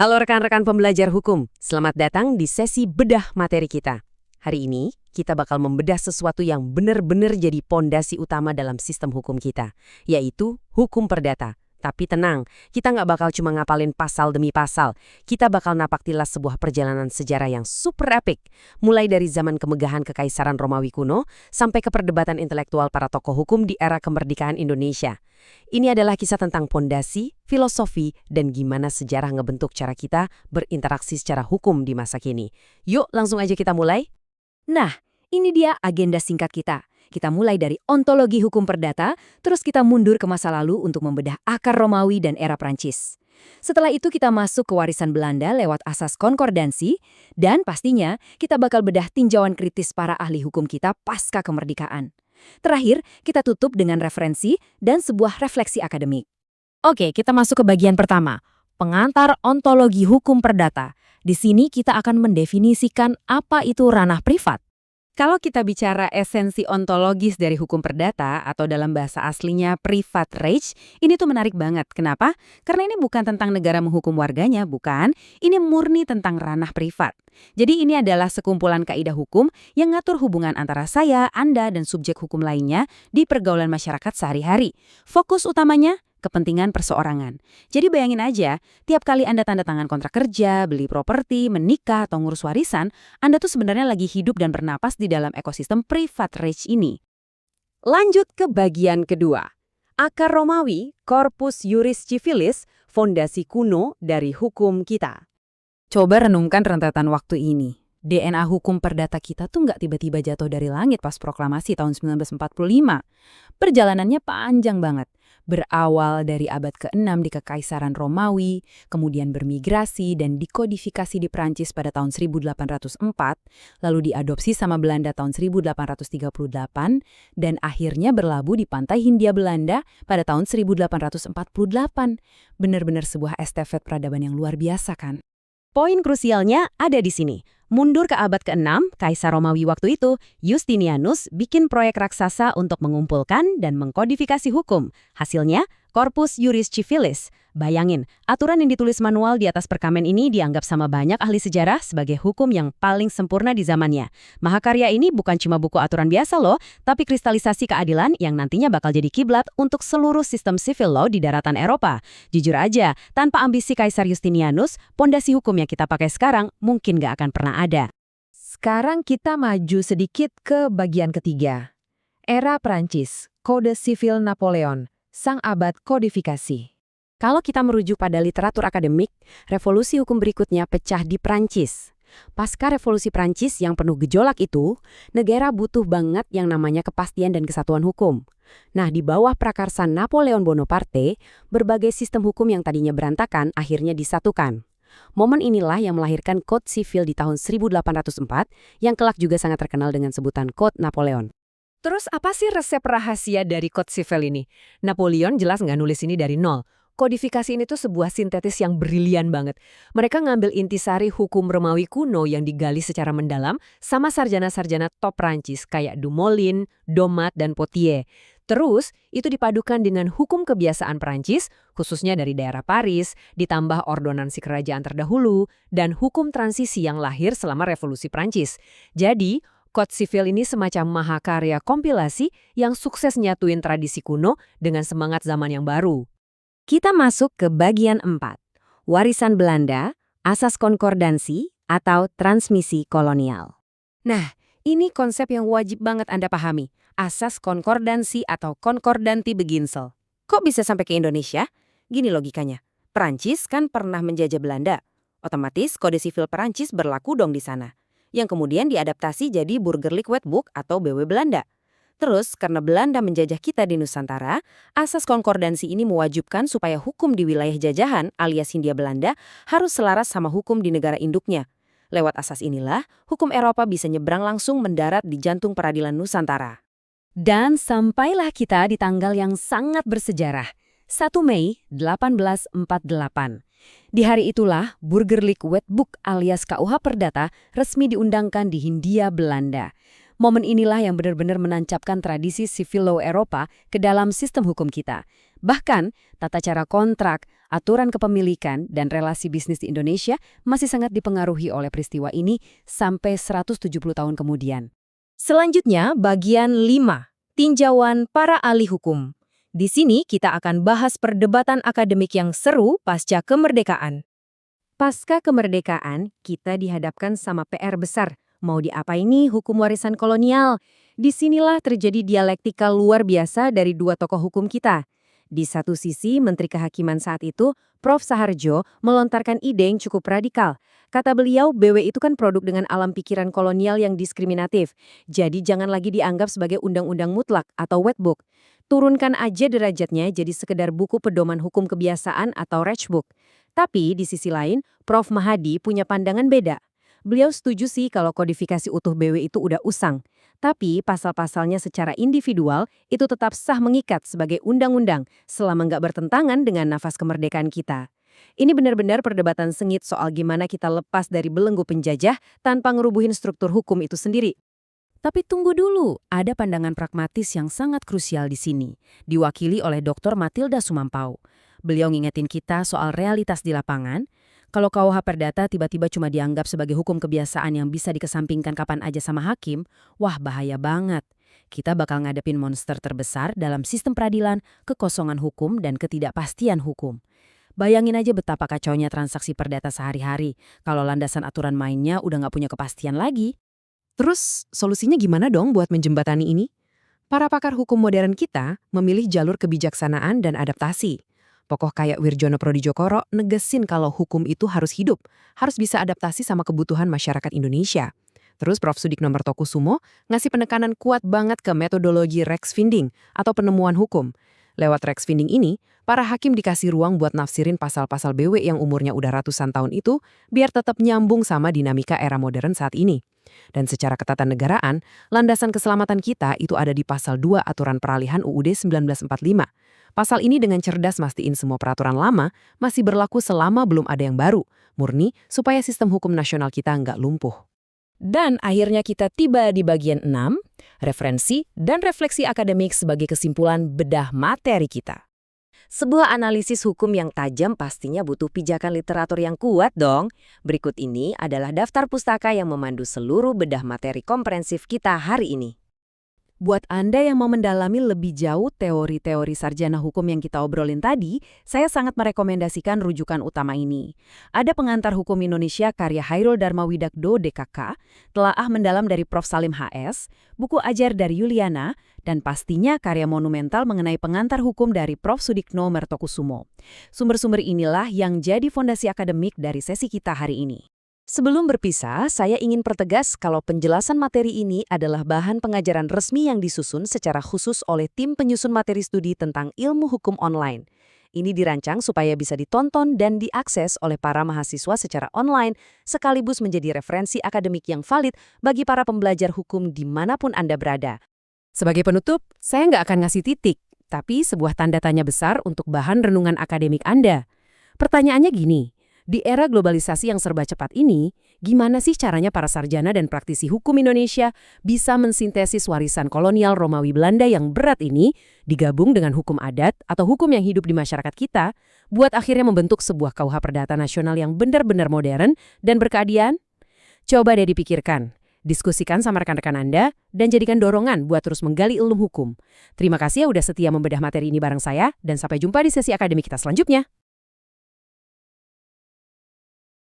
Halo rekan-rekan pembelajar hukum, selamat datang di sesi bedah materi kita. Hari ini, kita bakal membedah sesuatu yang benar-benar jadi pondasi utama dalam sistem hukum kita, yaitu hukum perdata. Tapi tenang, kita nggak bakal cuma ngapalin pasal demi pasal. Kita bakal napak tilas sebuah perjalanan sejarah yang super epic, mulai dari zaman kemegahan Kekaisaran Romawi kuno sampai ke perdebatan intelektual para tokoh hukum di era kemerdekaan Indonesia. Ini adalah kisah tentang pondasi, filosofi, dan gimana sejarah ngebentuk cara kita berinteraksi secara hukum di masa kini. Yuk, langsung aja kita mulai. Nah, ini dia agenda singkat kita. Kita mulai dari ontologi hukum perdata, terus kita mundur ke masa lalu untuk membedah akar Romawi dan era Prancis. Setelah itu kita masuk ke warisan Belanda lewat asas konkordansi, dan pastinya kita bakal bedah tinjauan kritis para ahli hukum kita pasca kemerdekaan. Terakhir, kita tutup dengan referensi dan sebuah refleksi akademik. Oke, kita masuk ke bagian pertama, pengantar ontologi hukum perdata. Di sini kita akan mendefinisikan apa itu ranah privat. Kalau kita bicara esensi ontologis dari hukum perdata atau dalam bahasa aslinya privat recht, ini tuh menarik banget. Kenapa? Karena ini bukan tentang negara menghukum warganya, bukan. Ini murni tentang ranah privat. Jadi ini adalah sekumpulan kaidah hukum yang ngatur hubungan antara saya, Anda, dan subjek hukum lainnya di pergaulan masyarakat sehari-hari. Fokus utamanya kepentingan perseorangan. Jadi bayangin aja, tiap kali Anda tanda tangan kontrak kerja, beli properti, menikah, atau ngurus warisan, Anda tuh sebenarnya lagi hidup dan bernapas di dalam ekosistem privat recht ini. Lanjut ke bagian kedua. Akar Romawi, corpus juris civilis, fondasi kuno dari hukum kita. Coba renungkan rentetan waktu ini. DNA hukum perdata kita tuh nggak tiba-tiba jatuh dari langit pas proklamasi tahun 1945. Perjalanannya panjang banget. Berawal dari abad ke-6 di Kekaisaran Romawi, kemudian bermigrasi dan dikodifikasi di Prancis pada tahun 1804, lalu diadopsi sama Belanda tahun 1838, dan akhirnya berlabuh di pantai Hindia Belanda pada tahun 1848. Benar-benar sebuah estafet peradaban yang luar biasa kan? Poin krusialnya ada di sini. Mundur ke abad ke-6, Kaisar Romawi waktu itu, Justinianus bikin proyek raksasa untuk mengumpulkan dan mengkodifikasi hukum. Hasilnya, Corpus Juris Civilis. Bayangin, aturan yang ditulis manual di atas perkamen ini dianggap sama banyak ahli sejarah sebagai hukum yang paling sempurna di zamannya. Mahakarya ini bukan cuma buku aturan biasa loh, tapi kristalisasi keadilan yang nantinya bakal jadi kiblat untuk seluruh sistem civil law di daratan Eropa. Jujur aja, tanpa ambisi Kaisar Justinianus, pondasi hukum yang kita pakai sekarang mungkin nggak akan pernah ada. Sekarang kita maju sedikit ke bagian ketiga. Era Prancis, Kode Sivil Napoleon, sang abad kodifikasi. Kalau kita merujuk pada literatur akademik, revolusi hukum berikutnya pecah di Prancis. Pasca revolusi Prancis yang penuh gejolak itu, negara butuh banget yang namanya kepastian dan kesatuan hukum. Nah, di bawah prakarsa Napoleon Bonaparte, berbagai sistem hukum yang tadinya berantakan akhirnya disatukan. Momen inilah yang melahirkan Code Sivil di tahun 1804, yang kelak juga sangat terkenal dengan sebutan Code Napoleon. Terus apa sih resep rahasia dari Code Sivil ini? Napoleon jelas nggak nulis ini dari nol. Kodifikasi ini tuh sebuah sintetis yang brilian banget. Mereka ngambil intisari hukum Romawi kuno yang digali secara mendalam sama sarjana-sarjana top Prancis kayak Dumoulin, Domat, dan Potier. Terus, itu dipadukan dengan hukum kebiasaan Prancis, khususnya dari daerah Paris, ditambah ordonansi kerajaan terdahulu, dan hukum transisi yang lahir selama revolusi Prancis. Jadi, Code Sivil ini semacam mahakarya kompilasi yang sukses nyatuin tradisi kuno dengan semangat zaman yang baru. Kita masuk ke bagian 4, warisan Belanda, asas konkordansi, atau transmisi kolonial. Nah, ini konsep yang wajib banget Anda pahami, asas konkordansi atau konkordanti beginsel. Kok bisa sampai ke Indonesia? Gini logikanya, Prancis kan pernah menjajah Belanda, otomatis Kode Sivil Prancis berlaku dong di sana, yang kemudian diadaptasi jadi Burgerlijk Wetboek atau BW Belanda. Terus, karena Belanda menjajah kita di Nusantara, asas konkordansi ini mewajibkan supaya hukum di wilayah jajahan alias Hindia Belanda harus selaras sama hukum di negara induknya. Lewat asas inilah, hukum Eropa bisa nyebrang langsung mendarat di jantung peradilan Nusantara. Dan sampailah kita di tanggal yang sangat bersejarah, 1 Mei 1848. Di hari itulah, Burgerlijk Wetboek alias KUH Perdata resmi diundangkan di Hindia Belanda. Momen inilah yang benar-benar menancapkan tradisi civil law Eropa ke dalam sistem hukum kita. Bahkan, tata cara kontrak, aturan kepemilikan, dan relasi bisnis di Indonesia masih sangat dipengaruhi oleh peristiwa ini sampai 170 tahun kemudian. Selanjutnya, bagian 5, tinjauan para ahli hukum. Di sini kita akan bahas perdebatan akademik yang seru pasca kemerdekaan. Pasca kemerdekaan, kita dihadapkan sama PR besar. Mau diapain nih hukum warisan kolonial? Disinilah terjadi dialektika luar biasa dari dua tokoh hukum kita. Di satu sisi, Menteri Kehakiman saat itu, Prof. Saharjo, melontarkan ide yang cukup radikal. Kata beliau, BW itu kan produk dengan alam pikiran kolonial yang diskriminatif. Jadi jangan lagi dianggap sebagai undang-undang mutlak atau wetbook. Turunkan aja derajatnya jadi sekedar buku pedoman hukum kebiasaan atau Rechbook. Tapi di sisi lain, Prof. Mahadi punya pandangan beda. Beliau setuju sih kalau kodifikasi utuh BW itu udah usang. Tapi pasal-pasalnya secara individual itu tetap sah mengikat sebagai undang-undang selama nggak bertentangan dengan nafas kemerdekaan kita. Ini benar-benar perdebatan sengit soal gimana kita lepas dari belenggu penjajah tanpa ngerubuhin struktur hukum itu sendiri. Tapi tunggu dulu, ada pandangan pragmatis yang sangat krusial di sini, diwakili oleh Dr. Matilda Sumampau. Beliau ngingetin kita soal realitas di lapangan. Kalau KUH Perdata tiba-tiba cuma dianggap sebagai hukum kebiasaan yang bisa dikesampingkan kapan aja sama hakim, wah bahaya banget. Kita bakal ngadepin monster terbesar dalam sistem peradilan, kekosongan hukum, dan ketidakpastian hukum. Bayangin aja betapa kacaunya transaksi perdata sehari-hari kalau landasan aturan mainnya udah nggak punya kepastian lagi. Terus, solusinya gimana dong buat menjembatani ini? Para pakar hukum modern kita memilih jalur kebijaksanaan dan adaptasi. Tokoh kayak Wirjono Prodijokoro negesin kalau hukum itu harus hidup, harus bisa adaptasi sama kebutuhan masyarakat Indonesia. Terus Prof. Sudikno Mertokusumo ngasih penekanan kuat banget ke metodologi Reksvinding atau penemuan hukum. Lewat Reksvinding ini, para hakim dikasih ruang buat nafsirin pasal-pasal BW yang umurnya udah ratusan tahun itu biar tetap nyambung sama dinamika era modern saat ini. Dan secara ketatanegaraan, landasan keselamatan kita itu ada di pasal 2 Aturan Peralihan UUD 1945. Pasal ini dengan cerdas mastiin semua peraturan lama masih berlaku selama belum ada yang baru, murni supaya sistem hukum nasional kita nggak lumpuh. Dan akhirnya kita tiba di bagian 6, referensi dan refleksi akademik sebagai kesimpulan bedah materi kita. Sebuah analisis hukum yang tajam pastinya butuh pijakan literatur yang kuat dong. Berikut ini adalah daftar pustaka yang memandu seluruh bedah materi komprehensif kita hari ini. Buat Anda yang mau mendalami lebih jauh teori-teori sarjana hukum yang kita obrolin tadi, saya sangat merekomendasikan rujukan utama ini. Ada Pengantar Hukum Indonesia karya Hairul Darmawidakdo DKK, Telaah Mendalam dari Prof. Salim HS, buku ajar dari Yuliana, dan pastinya karya monumental mengenai pengantar hukum dari Prof. Sudikno Mertokusumo. Sumber-sumber inilah yang jadi fondasi akademik dari sesi kita hari ini. Sebelum berpisah, saya ingin pertegas kalau penjelasan materi ini adalah bahan pengajaran resmi yang disusun secara khusus oleh tim penyusun materi studi tentang ilmu hukum online. Ini dirancang supaya bisa ditonton dan diakses oleh para mahasiswa secara online, sekaligus menjadi referensi akademik yang valid bagi para pembelajar hukum dimanapun Anda berada. Sebagai penutup, saya nggak akan ngasih titik, tapi sebuah tanda tanya besar untuk bahan renungan akademik Anda. Pertanyaannya gini, di era globalisasi yang serba cepat ini, gimana sih caranya para sarjana dan praktisi hukum Indonesia bisa mensintesis warisan kolonial Romawi Belanda yang berat ini, digabung dengan hukum adat atau hukum yang hidup di masyarakat kita, buat akhirnya membentuk sebuah KUH Perdata nasional yang benar-benar modern dan berkeadilan? Coba deh dipikirkan, diskusikan sama rekan-rekan Anda, dan jadikan dorongan buat terus menggali ilmu hukum. Terima kasih ya udah setia membedah materi ini bareng saya, dan sampai jumpa di sesi akademik kita selanjutnya.